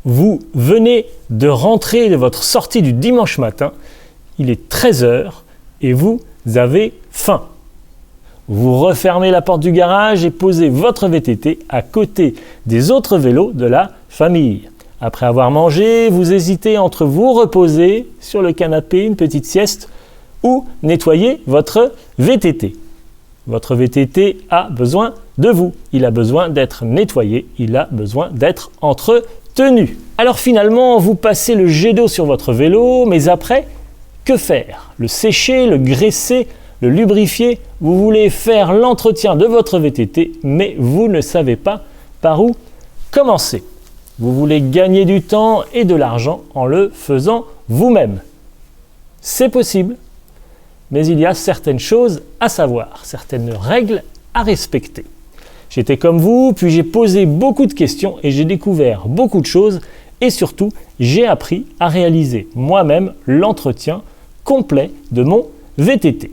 Vous venez de rentrer de votre sortie du dimanche matin, il est 13 h et vous avez faim. Vous refermez la porte du garage et posez votre VTT à côté des autres vélos de la famille. Après avoir mangé, vous hésitez entre vous reposer sur le canapé, une petite sieste, ou nettoyer votre VTT. Votre VTT a besoin de vous. Il a besoin d'être nettoyé, il a besoin d'être entretenu. Alors finalement, vous passez le jet d'eau sur votre vélo, mais après, que faire? Le sécher, le graisser, le lubrifier? Vous voulez faire l'entretien de votre VTT, mais vous ne savez pas par où commencer. Vous voulez gagner du temps et de l'argent en le faisant vous-même. C'est possible, mais il y a certaines choses à savoir, certaines règles à respecter. J'étais comme vous, puis j'ai posé beaucoup de questions et j'ai découvert beaucoup de choses et surtout, j'ai appris à réaliser moi-même l'entretien complet de mon VTT.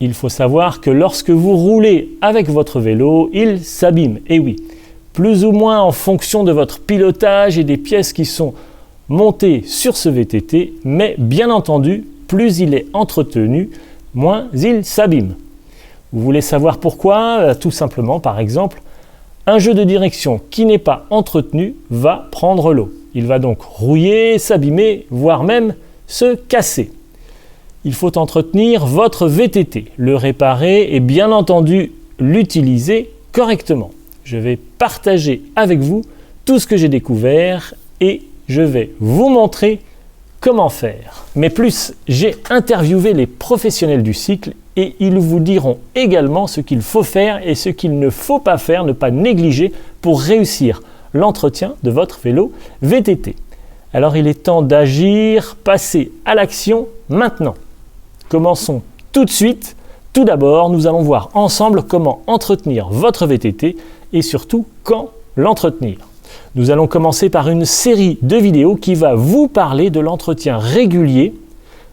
Il faut savoir que lorsque vous roulez avec votre vélo, il s'abîme, et oui, plus ou moins en fonction de votre pilotage et des pièces qui sont montées sur ce VTT, mais bien entendu, plus il est entretenu, moins il s'abîme. Vous voulez savoir pourquoi? Tout simplement, par exemple, un jeu de direction qui n'est pas entretenu va prendre l'eau. Il va donc rouiller, s'abîmer, voire même se casser. Il faut entretenir votre VTT, le réparer et bien entendu l'utiliser correctement. Je vais partager avec vous tout ce que j'ai découvert et je vais vous montrer comment faire. Mais plus, j'ai interviewé les professionnels du cycle et ils vous diront également ce qu'il faut faire et ce qu'il ne faut pas faire, ne pas négliger pour réussir l'entretien de votre vélo VTT. Alors il est temps d'agir, passer à l'action maintenant. Commençons tout de suite. Tout d'abord, nous allons voir ensemble comment entretenir votre VTT et surtout quand l'entretenir. Nous allons commencer par une série de vidéos qui va vous parler de l'entretien régulier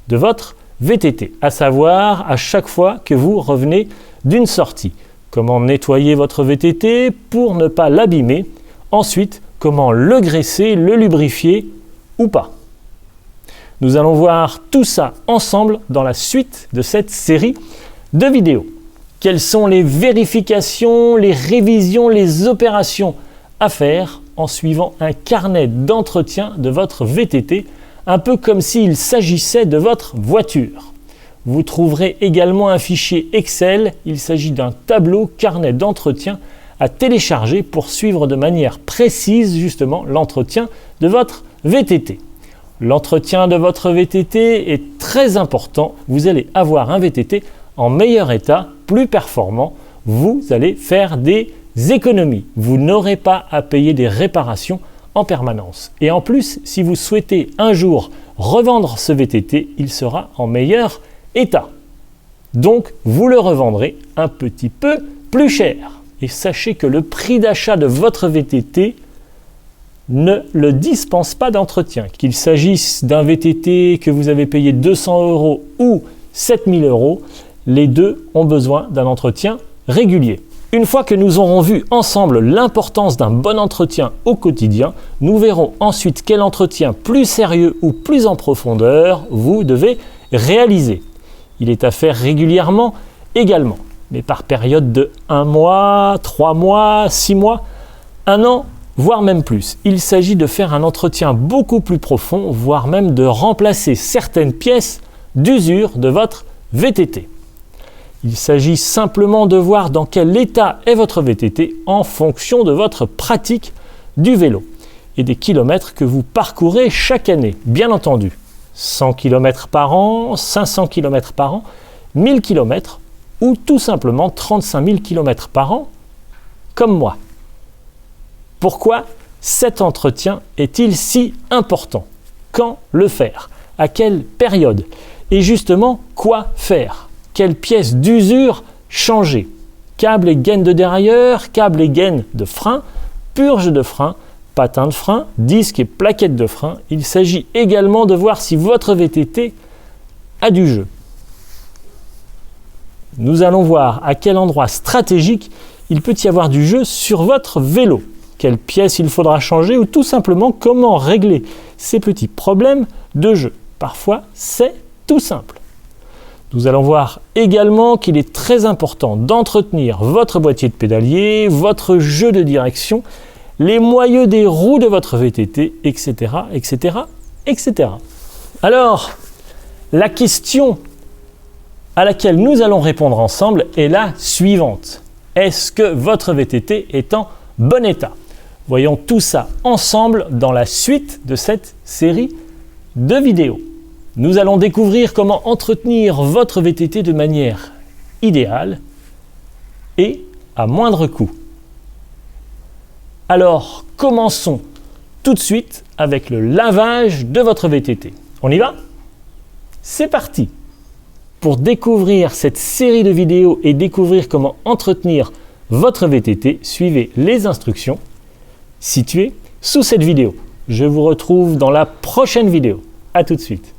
de votre VTT, à savoir à chaque fois que vous revenez d'une sortie. Comment nettoyer votre VTT pour ne pas l'abîmer. Ensuite, comment le graisser, le lubrifier ou pas. Nous allons voir tout ça ensemble dans la suite de cette série de vidéos. Quelles sont les vérifications, les révisions, les opérations à faire en suivant un carnet d'entretien de votre VTT, un peu comme s'il s'agissait de votre voiture. Vous trouverez également un fichier Excel, il s'agit d'un tableau carnet d'entretien à télécharger pour suivre de manière précise justement l'entretien de votre VTT. L'entretien de votre VTT est très important, vous allez avoir un VTT en meilleur état, plus performant, vous allez faire des économies. Vous n'aurez pas à payer des réparations en permanence. Et en plus, si vous souhaitez un jour revendre ce VTT, il sera en meilleur état. Donc, vous le revendrez un petit peu plus cher. Et sachez que le prix d'achat de votre VTT ne le dispense pas d'entretien. Qu'il s'agisse d'un VTT que vous avez payé 200 € ou 7000 €, les deux ont besoin d'un entretien régulier. Une fois que nous aurons vu ensemble l'importance d'un bon entretien au quotidien, nous verrons ensuite quel entretien plus sérieux ou plus en profondeur vous devez réaliser. Il est à faire régulièrement également, mais par période de 1 mois, 3 mois, 6 mois, 1 an, voire même plus. Il s'agit de faire un entretien beaucoup plus profond, voire même de remplacer certaines pièces d'usure de votre VTT. Il s'agit simplement de voir dans quel état est votre VTT en fonction de votre pratique du vélo et des kilomètres que vous parcourez chaque année, bien entendu. 100 km par an, 500 km par an, 1000 km ou tout simplement 35 000 km par an, comme moi. Pourquoi cet entretien est-il si important? Quand le faire? À quelle période? Et justement, quoi faire? Quelles pièces d'usure changer? Câbles et gaines de dérailleur, câbles et gaines de frein, purge de frein, patins de frein, disques et plaquettes de frein. Il s'agit également de voir si votre VTT a du jeu. Nous allons voir à quel endroit stratégique il peut y avoir du jeu sur votre vélo. quelle pièce il faudra changer ou tout simplement comment régler ces petits problèmes de jeu. Parfois, c'est tout simple. Nous allons voir également qu'il est très important d'entretenir votre boîtier de pédalier, votre jeu de direction, les moyeux des roues de votre VTT, etc., etc., etc. Alors, la question à laquelle nous allons répondre ensemble est la suivante. Est-ce que votre VTT est en bon état? Voyons tout ça ensemble dans la suite de cette série de vidéos. Nous allons découvrir comment entretenir votre VTT de manière idéale et à moindre coût. Alors, commençons tout de suite avec le lavage de votre VTT. On y va? C'est parti! Pour découvrir cette série de vidéos et découvrir comment entretenir votre VTT, suivez les instructions situées sous cette vidéo. Je vous retrouve dans la prochaine vidéo. À tout de suite.